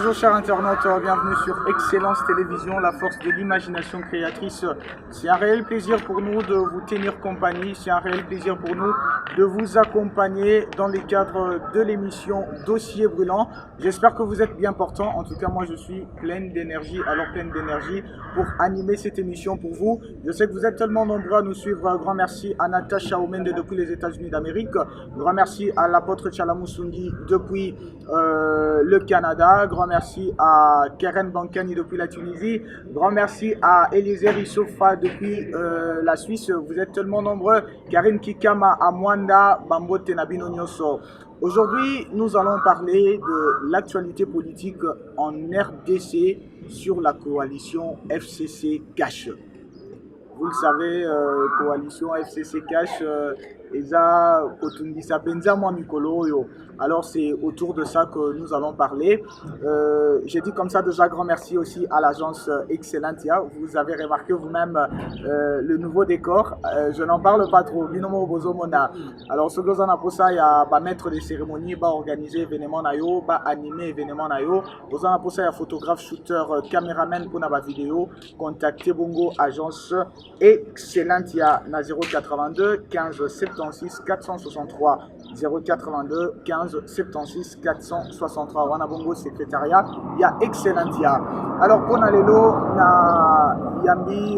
Bonjour chers internautes, bienvenue sur Excellence Télévision, la force de l'imagination créatrice. C'est un réel plaisir pour nous de vous tenir compagnie, c'est un réel plaisir pour nous de vous accompagner dans les cadres de l'émission Dossier Brûlant. J'espère que vous êtes bien portants, en tout cas moi je suis pleine d'énergie, pour animer cette émission pour vous. Je sais que vous êtes tellement nombreux à nous suivre, un grand merci à Natacha Omende depuis les États-Unis d'Amérique, un grand merci à l'apôtre Tchalamoussoungi depuis le Canada, grand merci à Keren Bankani depuis la Tunisie, grand merci à Eliezer Issofa depuis la Suisse. Vous êtes tellement nombreux. Karine Kikama à Mwanda, Bambote Nabino Nyoso. Aujourd'hui, nous allons parler de l'actualité politique en RDC sur la coalition FCC Cash. Vous le savez, coalition FCC Cash, alors c'est autour de ça que nous allons parler. J'ai dit comme ça déjà grand merci aussi à l'agence Excellentia. Vous avez remarqué vous-même le nouveau décor. Je n'en parle pas trop. Binomo Bozomona. Alors ce que vous en avez pour ça, il y a maître des cérémonies, organiser événement nayo, animer événement nayo. Vous en avez pour ça, il y a photographe, shooter, caméraman pour la vidéo. Contactez Bongo agence Excellentia na 082 15 76 463 082 15 76 463 wana bongo secrétariat il y a Excellentia. Alors pour nalelo na yambi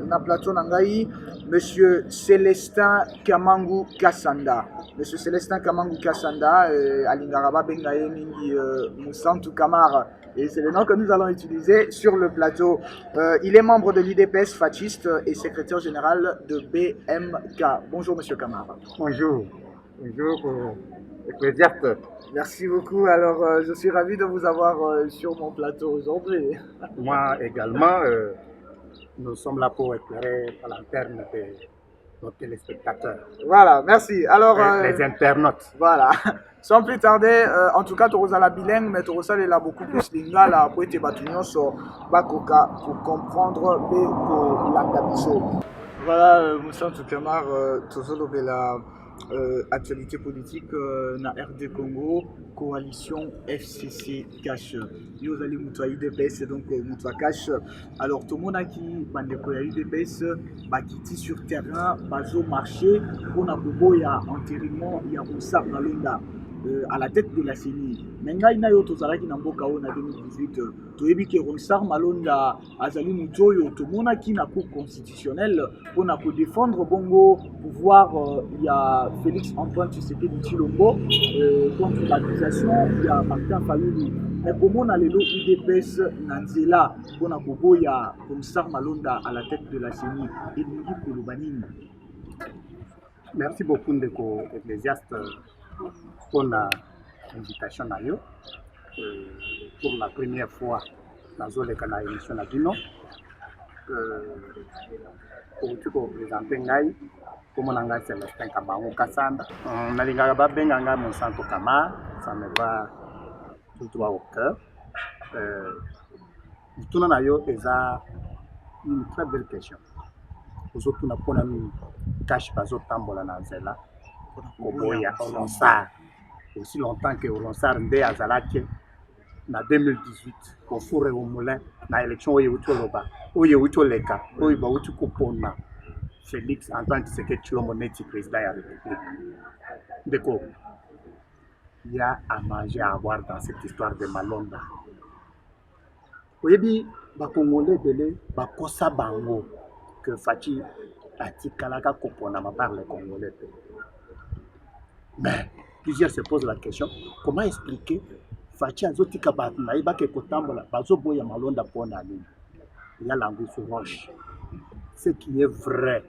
na plateau nangai monsieur Célestin Kamangu Kassanda. Monsieur Célestin Kamangu Kassanda alingaraba bengaye mingi Moussantou Kamara. Et c'est le nom que nous allons utiliser sur le plateau. Il est membre de l'IDPS fasciste et secrétaire général de BMK. Bonjour Monsieur Kamara. Bonjour. Bonjour, ecclésiaste. Merci beaucoup. Alors, je suis ravi de vous avoir sur mon plateau aujourd'hui. Moi également, nous sommes là pour éclairer la lanterne de nos téléspectateurs. Voilà, merci. Alors, les internautes. Voilà. Sans plus tarder, en tout cas, tu as la bilingue, mais tu as là beaucoup plus lingala pour être battu sur Bakoka pour comprendre l'andabiso. Voilà, Moussa Toukamar, toujours la actualité politique na RD Congo, coalition FCC Cash. Nous allons moutoua UDPS, donc moutoua Cash. Alors, tout le monde qui bandeko ya UDPS, bakiti sur terrain, bazo marché, pour na boboya enterrement, il y a Moussa Malonda. À la tête de la CENI. Mengai na yo tozalaki na mboka o na 2018 toyebi ke Ronsard Malonda azali mutoyo tomonaki na cour constitutionnelle pour na défendre bongo pouvoir il y a Félix Antoine Tshisekedi Tshilombo contre l'accusation il y a Martin Fayulu. Mais comment na lelo UDPS na nzela pour na boboya Ronsard Malonda à la tête de la CENI et Lingi Kolobanini. Merci beaucoup ndeko ecclésiaste pour l'invitation à vous. Pour la première fois dans l'émission de Dino, pour présenter Ngai, comme on a Célestin Kamangu Kassanda. On a l'ingaba Benganga Monsanto Kamara, ça me va tout droit au cœur. Tout le monde a une très belle question. Vous avez une cache pas au tambola nanzela. Koboya Ronsard aussi longtemps que Ronsard nde azalaki na 2018 au four et au moulin na élection oyo utoleka oyo bauti kupona Félix Antoine Tshisekedi Tshilombo neti président ya République. Ndeko, il y a à manger à avoir dans cette histoire de Malonda. Oyebi ba Congolais belé ba kosa bango que Fachi atikalaka kupona ma par les Congolais. Mais plusieurs se posent la question, comment expliquer Fachi Azotika Batnaïba ke Kotambola, Bazoboya Malonda Pona Lune. Il y a l'angle sur roche. Ce qui est vrai,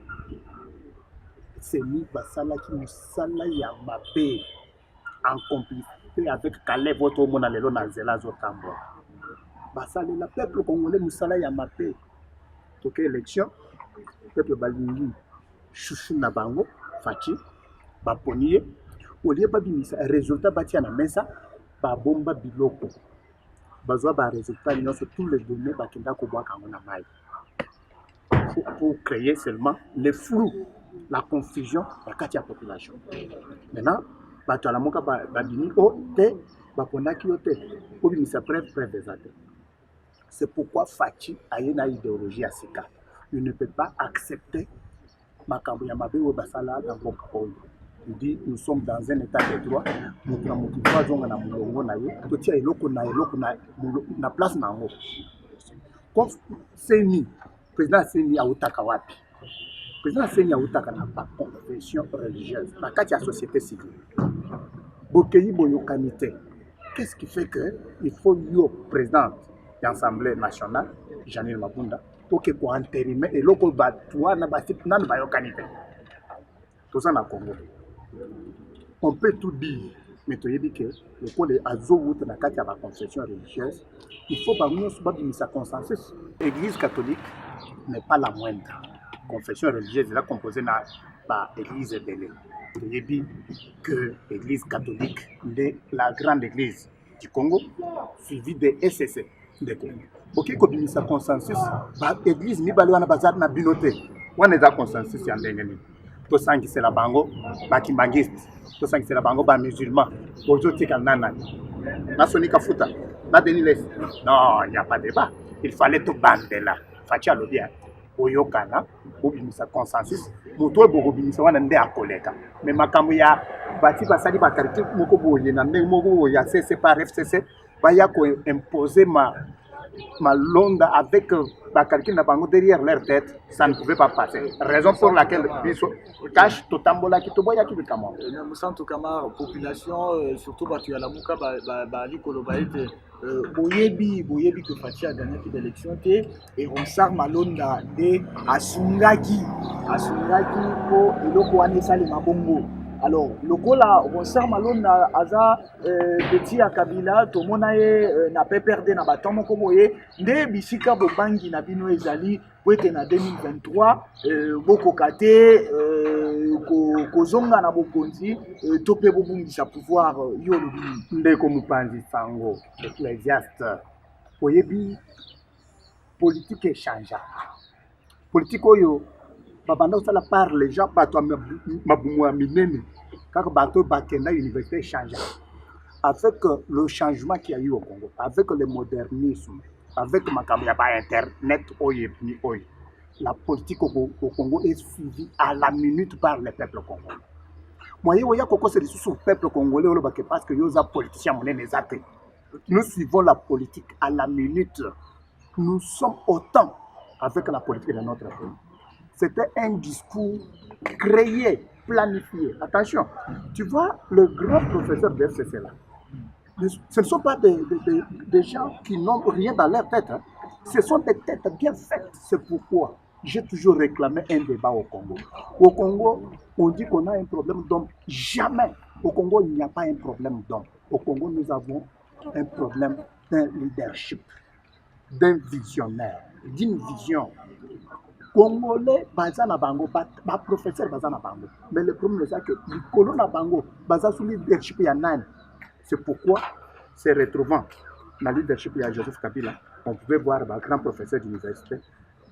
c'est ni Basala qui nous sala Yamapé en complicité avec Calais, votre mona lelo Nazela Zotambo. Basala, le peuple congolais nous sala Yamapé. Donc, élection, le peuple Balingi, Chouchou Nabango, Fachi, Baponier. Au lieu de résultat bâti à la mesa, ba bomba biloko. Bazwa ba résultat sur tous les données bakenda ko boka mona mai. Pour créer seulement le flou, la confusion la katia population. Maintenant, ba to la moka ba bini o te bapondaki yo te obimisa preuve eza te. C'est pourquoi Fachi a une idéologie à sika. Il ne peut pas accepter makambo ya mabe oyo basala na mboka oyo. Il dit nous sommes dans un état de droit, moto na moto azonga na mulongo na ye totia eloko na place na yango. Comme Seni, président Seni autaka wapi? Président Seni autaka na ba confession religieuse, na kati ya société civile. Bokeyi boyokanite. Qu'est-ce qui fait que il faut yo président de l'Assemblée nationale, Janine Mabunda, pour que pour entérimer et l'autre batua na basip nan bayokanite. Tout ça na Congo. On peut tout dire, mais tu dis que le code est azout na kati ya ba confession religieuse, il faut pas nous battre consensus. L'église catholique n'est pas la moindre. Confession religieuse est composée na ba église belé. Tu dis que l'église catholique est la grande église du Congo, suivie des SCC de Congo. Ok, comme il y a consensus, l'église mi balou na bazar na binote. On est dans consensus ya ndengeni. To sangi c'est la bango, ba kimbangiste. To sangi c'est la bango ba musulman. Bozo tika nana. Na sonika futa. Na deniles. Non, il n'y a pas de débat. Il fallait tout bander là. Fatia lobia. Oyokana, obimisa consensus. Moto bo obimisa wana nde akoleka. Mais makambo ya bati basali bakarité moko boye na ndenge moko ya CC par FCC baya ko imposer ma londa avec bakarité na bango derrière leur tête, ça ne pouvait pas passer. Raison pour laquelle biso cache totambola ki toboya ki bikamo. Musantu kama population surtout batu ya lamuka ba likoloba ete boyebi que Fachi a gagné l'élection et Ronsard Malonda de asungaki po eloko wana esali mabongo. Alors lokola Ronsard Malonda aza petit ya Kabila tomona ye na pe perdre na baton moko boye nde bisika bobangi na bino ezali po ete na 2023 bokoka te kozonga na bokonzi to pe bobungisa pouvoir yo lobi ndeko mupanzi sango ecclésiaste oyebi politique échangeable politique oyo babanda osala par les gens bato mabumu ya minene kaka bato bakenda université échangeable avec le changement qu'il y a eu au Congo, avec le modernisme, avec makambo ya ba internet oyo oyo, la politique au Congo est suivie à la minute par le peuple congolais. Moi, il y a quelque chose sur le peuple congolais parce que nous sommes politiciens, nous suivons la politique à la minute. Nous sommes autant avec la politique de notre pays. C'était un discours créé, planifié. Attention, tu vois, le grand professeur de FCC là, ce ne sont pas des gens qui n'ont rien dans leur tête. Hein. Ce sont des têtes bien faites. C'est pourquoi j'ai toujours réclamé un débat au Congo. Au Congo, on dit qu'on a un problème d'homme. Jamais. Au Congo, il n'y a pas un problème d'homme. Au Congo, nous avons un problème d'un leadership, d'un visionnaire, d'une vision. Congolais, Bazana Bango, professeur Bazana Bango. Mais le problème, c'est que le colon Bango, Bazana sous leadership, il y a nine. C'est pourquoi, se retrouvant dans le leadership de Joseph Kabila, on pouvait voir un grand professeur d'université,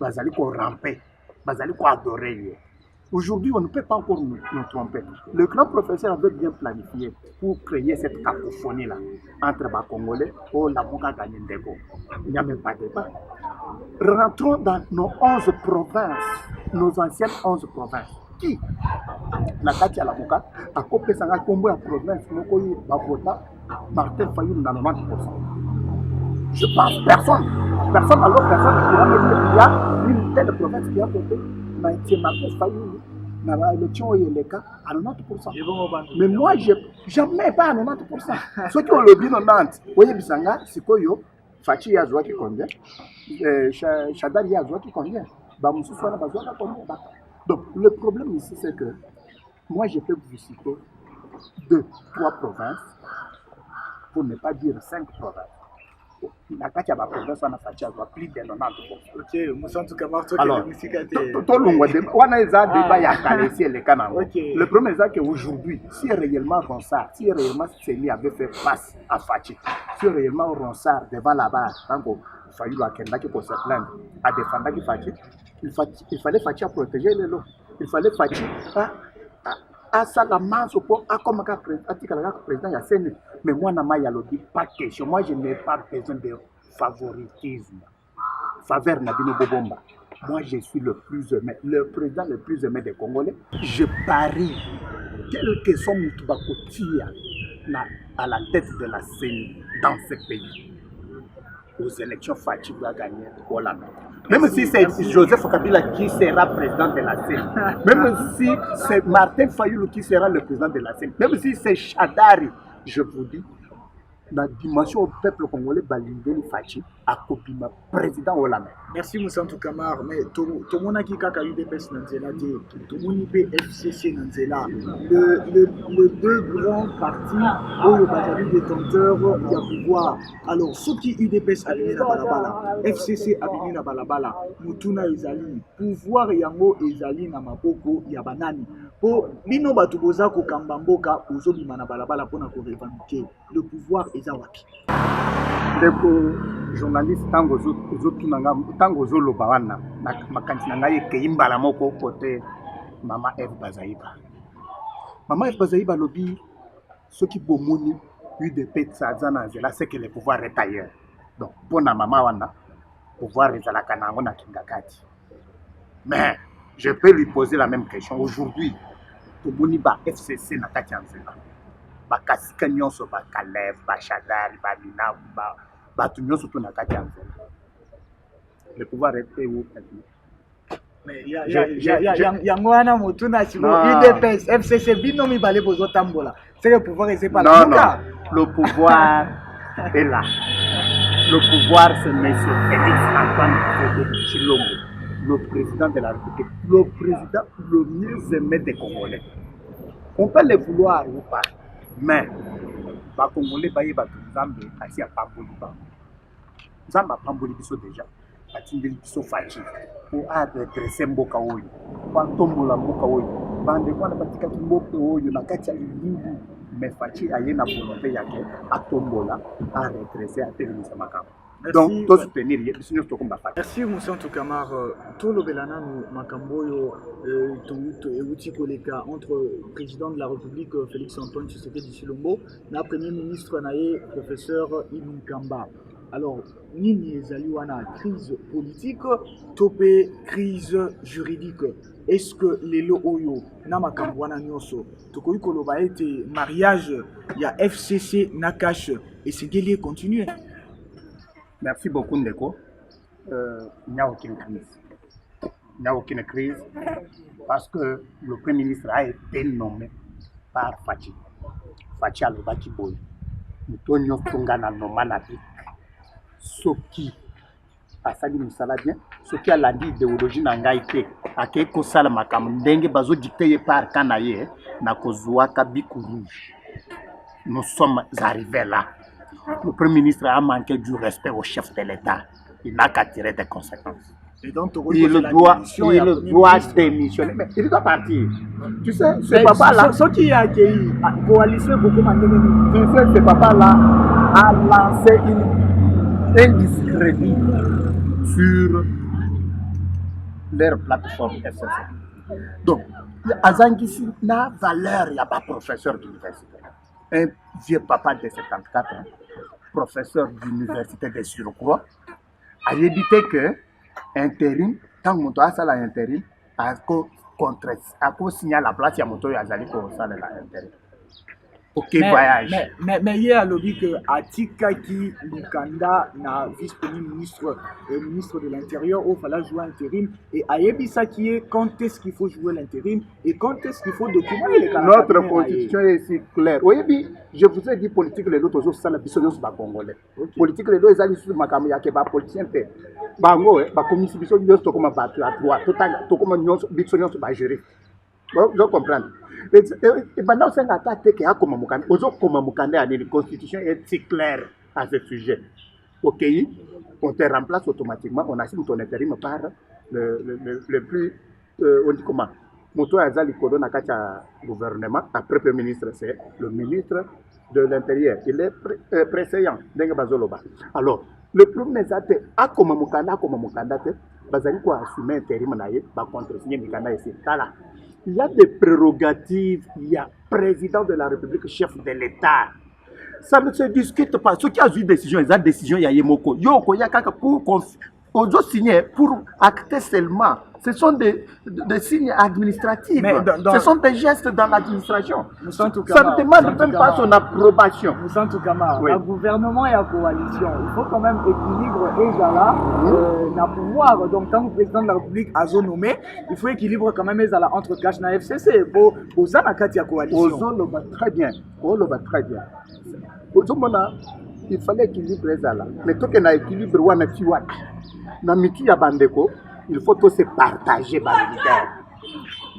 Bazali qu'on rampait, Bazali qu'on adorait. Aujourd'hui, on ne peut pas encore nous tromper. Le grand professeur avait bien planifié pour créer cette cacophonie-là entre les Congolais et la Moka Ganyendego. Il n'y a même pas de débat. Rentrons dans nos 11 provinces, nos anciennes 11 provinces. Qui na kati ya Lamoka a copé sanga combo en province moko yi bavota Martin Fayulu na 90%. Je pense personne alors personne qui va me dire qu'il y a une telle province qui a voté Martin Fayulu na l'élection yeleka à 90%. Mais moi jamais pas à 90%. Ceux qui ont le bien 90, oye bisanga sikoyo Fachi yazwa qui combien Chadari yazwa qui combien ba mususu na bazwa combien. Donc, le problème ici, c'est que moi, je peux vous citer 2, 3 provinces, pour ne pas dire 5 provinces. La province, on a fait plus de 90%. Ok, moi, en tout cas, alors, le problème, c'est qu'aujourd'hui, si réellement Ronsard, si réellement Séni avait fait face à Fachi, si réellement Ronsard, devant la barre, tant qu'il fallait qu'il se plaindre, à défendre Fachi, il fallait Fachi à protéger les lots. Il fallait Fachi asala manso pour akomaka président ya seni. Mais moi nama ya lobby pas question. Moi je n'ai pas besoin de favoritisme. Faveur na bino bobomba. Moi je suis le plus aimé, le président le plus aimé des Congolais. Je parie quel que soit Moutubakotia à la tête de la CENI dans ce pays. Aux élections, Fachi va gagner Hollande. Même si c'est Joseph Kabila qui sera président de la CENI, même si c'est Martin Fayoulou qui sera le président de la CENI, même si c'est Chadari, je vous dis, la dimension au peuple congolais, Balindeli Fachi, a copié le président Hollande. Merci Moussantou Kamar, mais tout le monde qui a eu des personnes dans Zela, tout le monde qui FCC dans Zela, les deux grands partis où le bataillon détenteur il y a pouvoir. Alors, ceux qui UDPS a venu la balabala, FCC a venu la balabala, Mutuna Ezali, pouvoir Yango Ezali Namapoko Yabanani. Pour Bino Batuboza Kokambamboka, Ozobi Manabalabala pour revendiquer le pouvoir Ezawapi. Journaliste tango loba wana makanisi na ngai ke imbala moko côté mama Eve Bazaiba. Mama Eve Bazaiba lobi ceux qui bomoni UDP tsazana zela c'est que le pouvoir est ailleurs. Donc pour na mama wana pouvoir ezalaka nango na kingakati. Mais je peux lui poser la même question aujourd'hui. Toboni ba FCC na kati nzela. Ba kasika nyonso ba Kalev, ba Chadari, ba Mina, ba le pouvoir est où maintenant? Mais il y a un motuna sur UDPS, FCC, binomi balé bozo tambola. C'est le pouvoir et c'est pas là. Non, le pouvoir est là. Le pouvoir, c'est M. Félix Antoine Tshilombo, le président de la République, le président le mieux aimé des Congolais. On peut le vouloir ou pas, mais les Congolais Zambé assis à Pamboliba. Zamba Pambolibiso déjà, à Tindelibiso Fachi, pour redresser Mboka Oyo, pour tombola Mboka Oyo, bande moi na batika Mboka Oyo na kati ya Libu, mais Fachi a na volonté yake à tombola, à redresser à téléviser Makam. Donc, tout soutenir, merci Moussantou Kamar. Tout le Belana Makamboyo, Euti Koleka, entre le président de la République Félix Antoine Tshisekedi Tshilombo et le premier ministre Naye, professeur Ibn Kamba. Alors, Nini Zaliwana, crise politique, topé crise juridique. Est-ce que les Oyo, Namakambwana Nyoso, Tokoy Koloba été mariage, il y a FCC Nakash et c'est guerrier continuer? Merci beaucoup, Ndeko. Il n'y a aucune crise. Il n'y a aucune crise parce que le Premier ministre a été nommé par Fachi. Fachi Alobaki Boy. Nous tenions Tongana Nomanabik. Ce qui a sali Moussala bien, ce qui a l'andi idéologie Nangaïté, à Keiko Salamakam, Dengue Bazo dicté par Kanaye, Nakozua Kabikou Rouge. Nous sommes arrivés là. Le Premier ministre a manqué du respect au chef de l'État. Il n'a qu'à tirer des conséquences. Et donc, il doit démissionner. Mais il doit partir. Tu sais, ce papa-là. Ce qui a accueilli la coalition beaucoup tu sais, ce papa-là a lancé un discrédit sur leur plateforme FCC. Donc, Azangisi n'a valeur, il n'y a pas professeur d'université. Un vieux papa de 74 ans, professeur d'université de Surcroît, a évité que intérim, tant que mon toit a l'intérim, a signé la place, il y a mon toit a l'intérim. Ok, voyage. Mais il y a lobby que Atika qui Lukanda na vice-premier ministre de l'Intérieur il fallait jouer intérim et Ayebisa qui est quand est-ce qu'il faut jouer l'intérim et quand est-ce qu'il faut documenter les caractères. Notre constitution est si claire. Oui, je vous ai dit politique les autres ça la biso nyonso ba congolais. Politique les autres ezali sur makambo ya ke ba politicien te. Bango ba commission biso nyonso to comme ba droit to comme nyonso biso nyonso ba gérer. Je comprends. Et maintenant, c'est un attaque qui a comme Mukanda. La constitution est si claire à ce sujet. Ok, on te remplace automatiquement, on assigne ton intérim par le plus. On dit comment? Moto Azali Kodo Nakacha gouvernement, après Premier ministre, c'est le ministre de l'Intérieur. Il est précédent. Alors, le premier attaque a comme Mukanda, Bazali ko assumer intérim naïe, va contre-signer Mikanda ici. il y a des prérogatives, il y a président de la République, chef de l'État. Ça ne se discute pas. Ce qui a eu une décision, ils ont décision, il y a Yemoko. Yoko, il y a quelqu'un pour signer, pour acter seulement. Ce sont des signes administratifs. Ce sont des gestes dans l'administration. Ça ne demande même pas son approbation. Oui. Le gouvernement et la coalition, il faut quand même équilibre et là, na pouvoir. Donc, tant que le président de la République a nommé, il faut équilibre quand même entre Cash et FCC. Pour la coalition. Très bien. Très bien. Il fallait équilibre là. Mais tout qu'il y a équilibre, on a tué. Dans Mitu ya Bandeko, il faut tous se partager les militaires.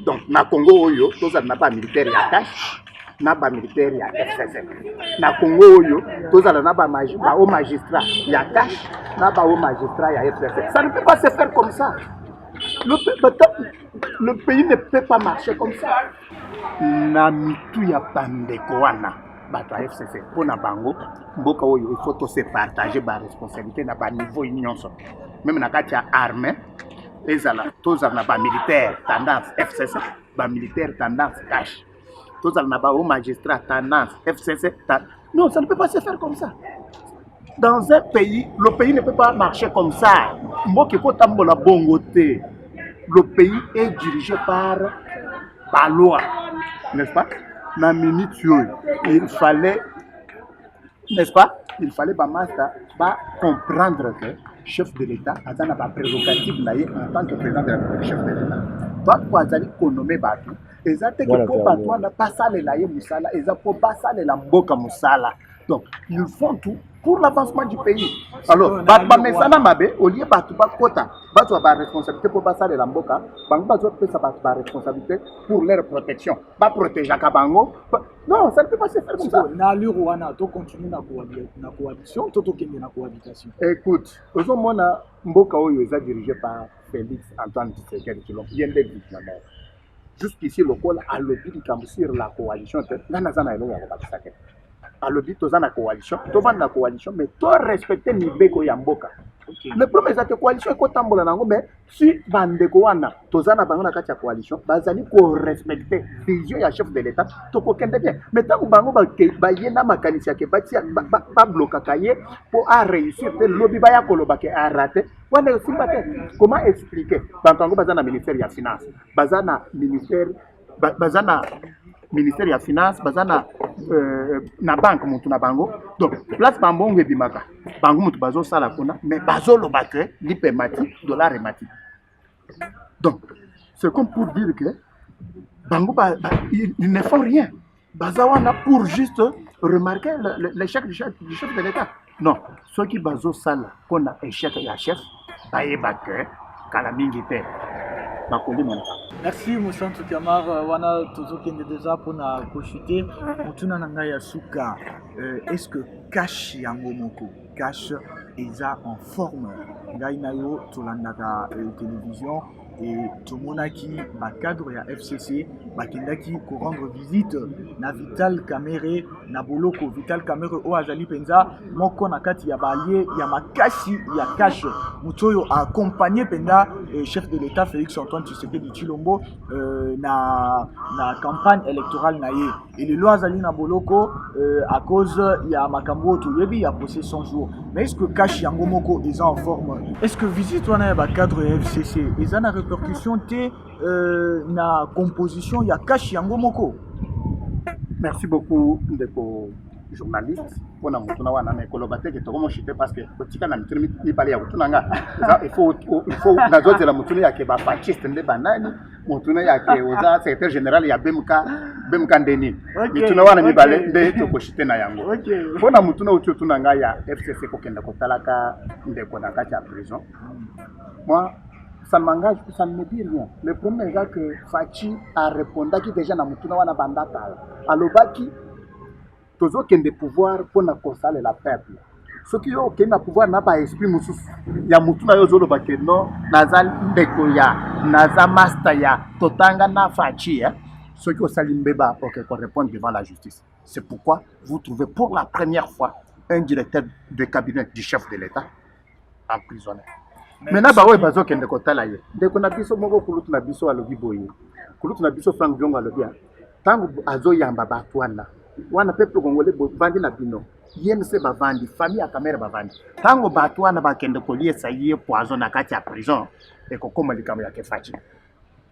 Donc, na Congo, tous n'a pas militaire à cash, n'a pas militaire à FCC. Na Congo, tous n'a pas magistrat à cash, n'a pas magistrat à FCC. Ça ne peut pas se faire comme ça. Le pays ne peut pas marcher comme ça. Na Mitu ya Bandeko wana. Bato FCC pour na bango mboka oyo il faut tous se partager ba responsabilité na ba niveau nyonso même na kati ya armée ezala tozala na ba militaire tendance FCC ba militaire tendance cash tozala na ba haut magistrat tendance FCC non, ça ne peut pas se faire comme ça. Dans un pays, le pays ne peut pas marcher comme ça. Mboka ko tambola bongote. Le pays est dirigé par la loi, n'est-ce pas? Na minute il fallait, n'est-ce pas? Il fallait comprendre que le chef de l'État a une prérogative en tant que président de la République, chef de l'État. Toi, pour économiser Batu, et ça c'est que pour Batu, on n'a pas ça les laïcs Moussala, et ça pour pas ça les lamboka Moussala. Donc, ils font tout pour l'avancement du pays. Alors, Bamesana Mabe, au lieu de Kota, Batu a la responsabilité pour passer les lamboka, Bango a la responsabilité pour leur protection. Pas protéger Kabango. Non, ça ne peut pas se faire comme ça. Nalu Rwanda, tu continues la coalition, tu continues la cohabitation. Écoute, aujourd'hui, Mboka Oyo est dirigé par Félix Antoine Tshisekedi Tshilombo. Il y a des victimes. Jusqu'ici, le col a lobby sur la coalition. Là, nous avons à lobby dans la coalition, tu vas dans la coalition, mais tu respectes Mibeko Yamboka. Le premier c'est que la coalition est tambola nango, mais si bandeko wana tozana bango na kati ya coalition, bazali ko respecter vision ya chef de l'État, to ko kende bien. Mais tant que bango ba yena makanisi ya ke ba bloka kaye pour a réussir le lobby ba ya koloba ke a raté. Wana simba te. Comment expliquer? Bantango bazana ministère ya finance, bazana ministère bazana ministère ya finance bazana na banque mutu na bango donc place bambongo ebimaka bango mutu bazo sala kuna mais bazo lobake lipemati dollar emati donc c'est comme pour dire que bango ils ne font rien bazawana pour juste remarquer l'échec du chef de l'État non ceux qui bazo sala kona échec ya chef bayebake kala mingi te. Merci Moussa Kamar, wana tozokende déjà pour na kochuter mutuna nanga ya suka. Est-ce que Cash yango moko Cash eza en forme ngai na yo tolandaka télévision et tomonaki ba cadre ya FCC bakendaki ko rendre visite na Vital Kamerhe na Boloko Vital Kamerhe o azali penza moko na kati ya balie ya makasi ya Cash mutoyo a accompagné penda chef de l'État Félix Antoine Tshisekedi Tshilombo na campagne électorale na ye et le loi azali na Boloko à cause ya makambo to yebi ya procès 100 jours. Mais est-ce que Cash yango moko est en forme? Est-ce que visite wana ba cadre FCC eza na répercussion te na composition ya Cash yango moko? Merci beaucoup ndeko journaliste pona mutuna wana na ekoloba te to chite parce que botika na mituni ni pale ya mutuna nga il faut na zote la mutuna ya ke ba fasciste nde banani mutuna ya ke oza secrétaire général ya BMK ndeni mituna wana mi bale nde to ko chite na yango pona mutuna utuna nga ya FCC ko kenda ko talaka ndeko na kati ya prison moi ça m'engage, ça ne me dit rien. Le premier est que Fachi a répondu qui déjà na mutuna wana bandata alobaki tozo kende pouvoir pour na consale la peuple. Ce qui yo kende pouvoir na ba esprit mususu ya mutuna yo zolo bakeno nazal ndeko ya naza master ya totanga na Fachi ce qui osalimbeba pour qu'on réponde devant la justice. C'est pourquoi vous trouvez pour la première fois un directeur de cabinet du chef de l'État emprisonné. Maintenant, bah ouais, bazo kende kotala ye. Dès qu'on a biso moko kulutu na biso alobi boye. kulutu na biso Frank Diongo alobi tango azoyamba bato wana peuple congolais bavandi na bino yene se bavandi famille ya kamere bavandi tango bato wana bakende koliesa ye poison na kati ya prison ekokoma likambo ya kefachi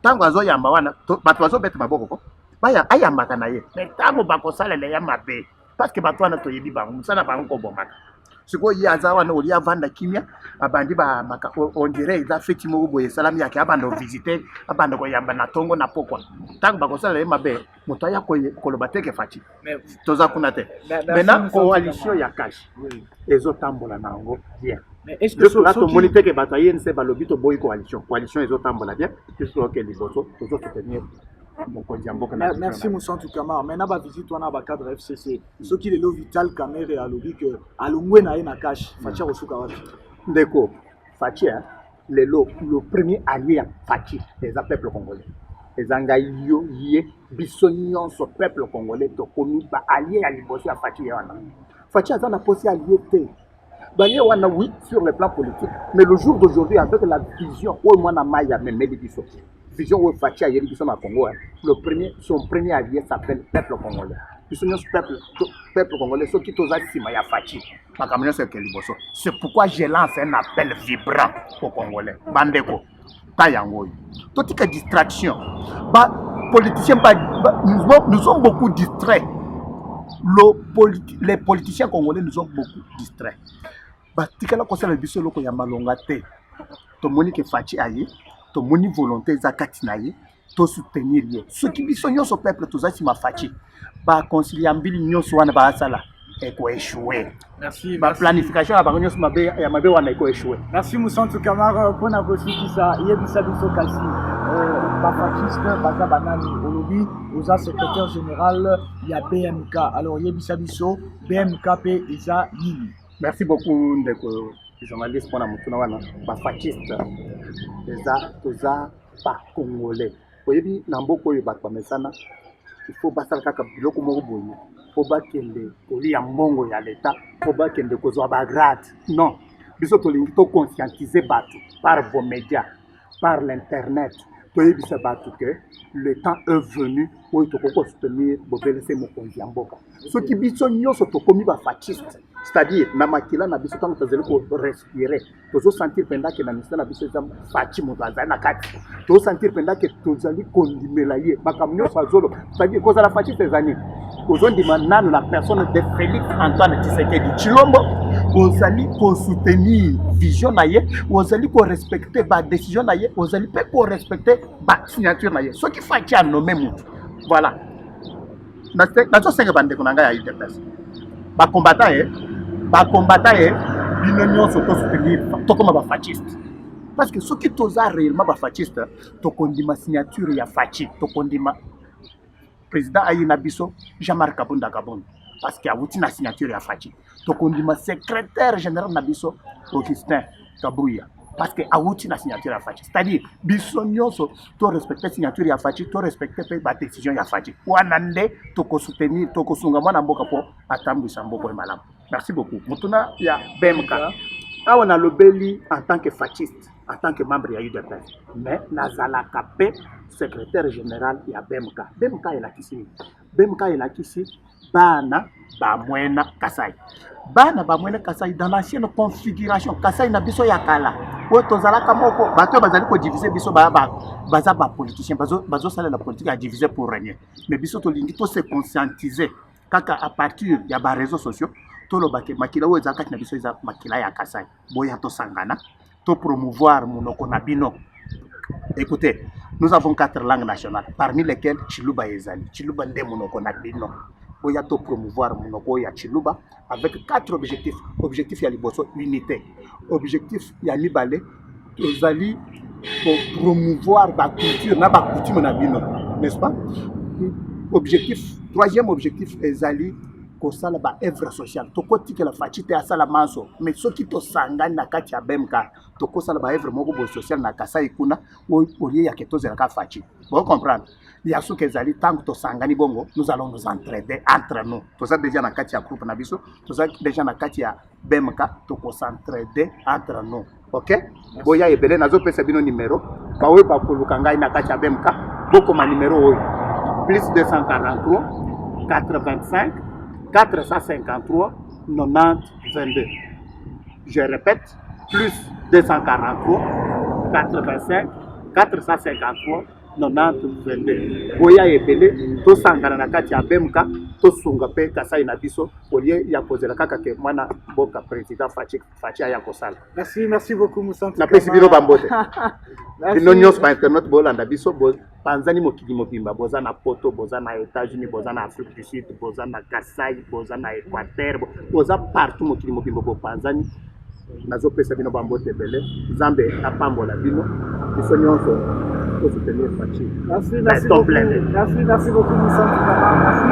tango azoyamba wana bato bazobeta maboko ko baya ayambaka na ye mais tango bakosalela ya mabe parce que bato wana toyebi bango musala bango kobomaka siko ye aza wana oli avanda kimia abandi ba maka on dirait eza feti moko boye salami yake abanda visiter abanda koyamba na tongo na pokwa tango bakosalela ye mabe moto aya koloba te kefachi toza kuna te maintenant coalition ya cash ezotambola na yango bien. Mais est-ce que là to monite ke bato yense balobi to boy coalition ezotambola bien puisque ke liboso tozo soutenir. Merci Moussan Toukama. Maintenant, ma visite on a un cadre FCC. Ce qui est le vital caméra à l'objet que à l'ongwe na ina cash. Fatia Osuka wapi. D'accord. Fatia, le premier allié à Fatia, les peuples congolais. Les angaïo yé bisognon ce peuple congolais to komi ba allié à liboso à Fatia wana. Fatia ça n'a pas aussi allié té. Allié wana oui sur le plan politique, mais le jour d'aujourd'hui avec la vision au moins na maya même biso. Vision où Fatia yeri biso na Congo. Son premier allié s'appelle peuple congolais. Bisognon peuple congolais ce qui toza sima ya Fatia. Makamenya c'est que liboso. C'est pourquoi je lance un appel vibrant aux Congolais. Bandeko Tayangoy. Toute distraction. Politiciens, nous sommes beaucoup distraits. Les politiciens congolais nous ont beaucoup distraits. Tikala concerne biso loko ya malonga te. To moni ke Fachi aye, to moni volonté zakati na ye, to soutenir ye. Ce qui biso nyonso peuple to zaki ma Fachi. Ba concilier mbili nyonso wana ba sala eko échouer. Merci. Ba planification ba nyonso mabe ya mabe wana eko échouer. Merci Moussantou Kamara pour avoir reçu ça. Yebisa biso kasi bafachiste baza banani olobi oza secrétaire général ya BMK. Alors Yebisa biso BMK pe eza nini? Merci beaucoup ndeko journaliste pour la mutuna wana bafachiste eza toza ba congolais. Oyebi na mboko oyo bato bamesana il faut basala kaka biloko moko boye po bakende kolia mbongo ya leta po bakende kozwa bagrade non biso tolingi to conscientiser bato par vos médias par l'internet toyebisa bato que le temps est venu oyo tokoko soutenir bobelese mokonzi ya mboka soki biso nyonso tokomi bafachiste c'est-à-dire na makila na biso tango tozali ko respirer tozo sentir penda ke na misala na biso eza fachi moto azali na kati tozo sentir penda ke tozali kondimela ye makambo nyonso azolo c'est-à-dire kozala fachi tezani kozondima nano la personne de Félix Antoine Tshisekedi Tshilombo ozali ko soutenir vision na ye ozali ko respecter ba décision na ye ozali pe ko respecter ba signature na ye soki fachi a nommé mutu voilà na to senga bande konanga ya UDPS ba combattant bino nyonso to soutenir to comme ba fasciste parce que ce qui toza réellement ba fasciste to kondima signature ya fachi to kondima président ayina biso Jean-Marc Kabunda parce que awuti na signature ya fachi to kondima secrétaire général na biso Augustin Kabouya parce que awuti na signature ya fachi c'est-à-dire biso nyonso to respecter signature ya fachi to respecter ba décision ya fachi wana nde to ko soutenir to ko sunga mwana mboka po atambwisa mboko e malamu. Merci beaucoup. Mutuna ya BMK. Awa na lobeli en tant que fasciste, en tant que membre ya UDPS, mais nazala kapé secrétaire général ya BMK. BMK est la kisi. BMK est la kisi bana ba mwena Kasai. Bana ba mwena Kasai dans l'ancienne configuration Kasai na biso ya kala. O tozala kamoko bato bazali ko diviser biso baza ba politicien bazo sala la politique à diviser pour régner. Mais biso to lingi to se conscientiser kaka à partir ya ba réseaux sociaux tolo bake makila o ezaka na biso eza makila ya Kasai. Boya to sangana to promouvoir monoko na bino. Écoutez, nous avons 4 langues nationales parmi lesquelles Chiluba ezali. Chiluba nde monoko na bino. Boya to promouvoir monoko ya Chiluba avec 4 objectifs. Objectif ya liboso unité. Objectif ya mibale ezali pour promouvoir ba culture na ba coutume na bino, n'est-ce pas? Objectif, troisième objectif ezali kosala ba œuvre sociale. Tokoti ke la fachite asala manso, mais soki to sangani na kati ya BMK, tokosala ba œuvre moko bo social na Kasai kuna olie ya keto zela ka fachi. Vous comprendre? Ya so ke ezali tant to sangani bongo, nous allons nous entraider entre nous. To ça déjà na kati ya groupe na biso, to ça déjà na kati ya BMK, to ko s'entraider entre nous. OK? Boya ebele nazo pesa bino numéro, ba we ba koluka ngai na kati ya BMK. beaucoup ma numéro plus 243 85 453 90 22. Je répète, plus 243 85 453 90 22. Boya ebele to sangana na kati ya BMK to sunga pe kasai na biso olie ya kozela kaka ke mwana boka président Fachi ya kosala. Merci beaucoup Moussa. Na pesi bino bambote. Bino nyos pa internet bolanda biso panzani mokili mobimba boza na Poto, boza na États-Unis, boza na Afrique du Sud, boza na Kasai, boza na Équateur, boza partout mokili mobimba bo panzani. Nazo pesa bino bambote bele Zambe apambola bino biso nyonso pour soutenir Fachi. Merci beaucoup Moussa. Merci.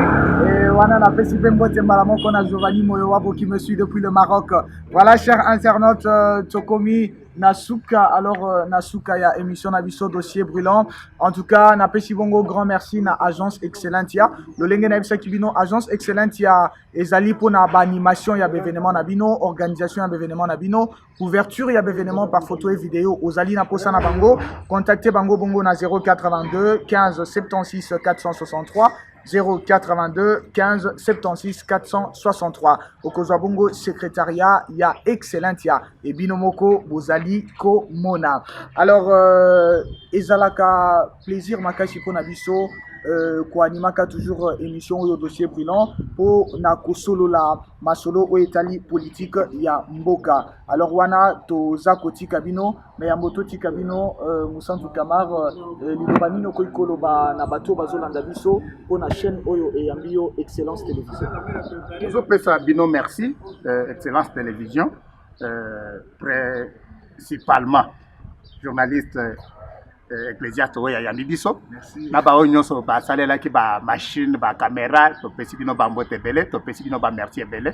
Et wana na pesi bambote malamo kona Giovanni Moyowabo qui me suit depuis le Maroc. Voilà chers internautes, Tokomi Nasuka, alors Nasuka ya émission na biso dossier brûlant. En tout cas, na pesi bongo grand merci na agence Excellentia. Le lenge na bisa kibino agence Excellentia ezali po na ba animation ya événement na bino, organisation ya événement na bino, ouverture ya événement par photo et vidéo. Ozali na posa na bango, contactez bango bongo na 082 15 76 463. 082 15 76 463. Okozwa bongo secrétariat ya Excellentia et binomoko bozali ko mona. Alors ezalaka plaisir makashi pona biso ko animaka toujours émission au dossier brûlant pour na kosolo la masolo o etali politique ya mboka. Alors wana to zakoti kabino mais ya moto ti kabino Moussantou Kamar libani no ko ikoloba na bato bazolanda biso pour na chaîne oyo e yambio Excellence Télévision. Toujours pesa bino merci Excellence Télévision principalement journaliste ecclésiaste oyo yambi biso na ba oyo nyonso basalelaki ba machine ba caméra topesi bino bambote ebele topesi bino bamerci ebele.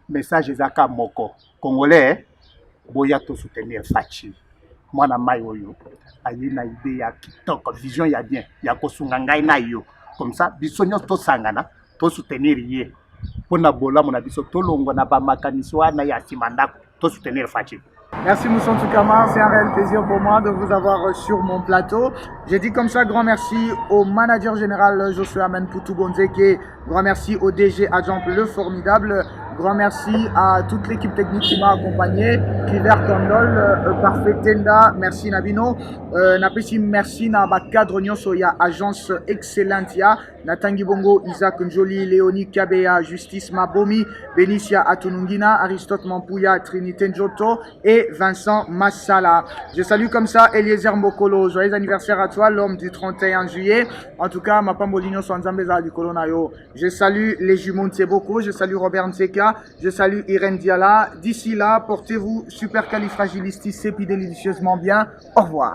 Message ezaka moko congolais boya to soutenir Fachi mwana mai oyo ayi na idée ya kitoko vision ya bien ya kosunga ngai na yo comme ça biso nyonso tosangana to soutenir ye pona bolamu na biso tolongwa na ba makanisi wana ya simandako to soutenir Fachi. Merci Moussantou Kamar, c'est un réel plaisir pour moi de vous avoir sur mon plateau. J'ai dit comme ça, grand merci au manager général Joshua Amen Poutou Gonzeke, grand merci au DG Adjamp le formidable, grand merci à toute l'équipe technique qui m'a accompagné, Cliver Kondol, Parfait Tenda, merci Nabino, Napesi merci na ba cadre nyonso ya agence Excellentia, Natangi Bongo, Isaac Njoli, Léonie Kabea, Justice Mabomi, Benicia Atunungina, Aristote Mampouya, Trinité Njoto et Vincent Massala. Je salue comme ça Eliezer Mokolo. Joyeux anniversaire à toi, l'homme du 31 juillet. En tout cas, ma Pambolino Swanzambeza du Colonayo. Je salue les jumeaux Nseboko. Je salue Robert Nseka. Je salue Irène Diala. D'ici là, portez-vous supercalifragilisticexpialidocious bien. Au revoir.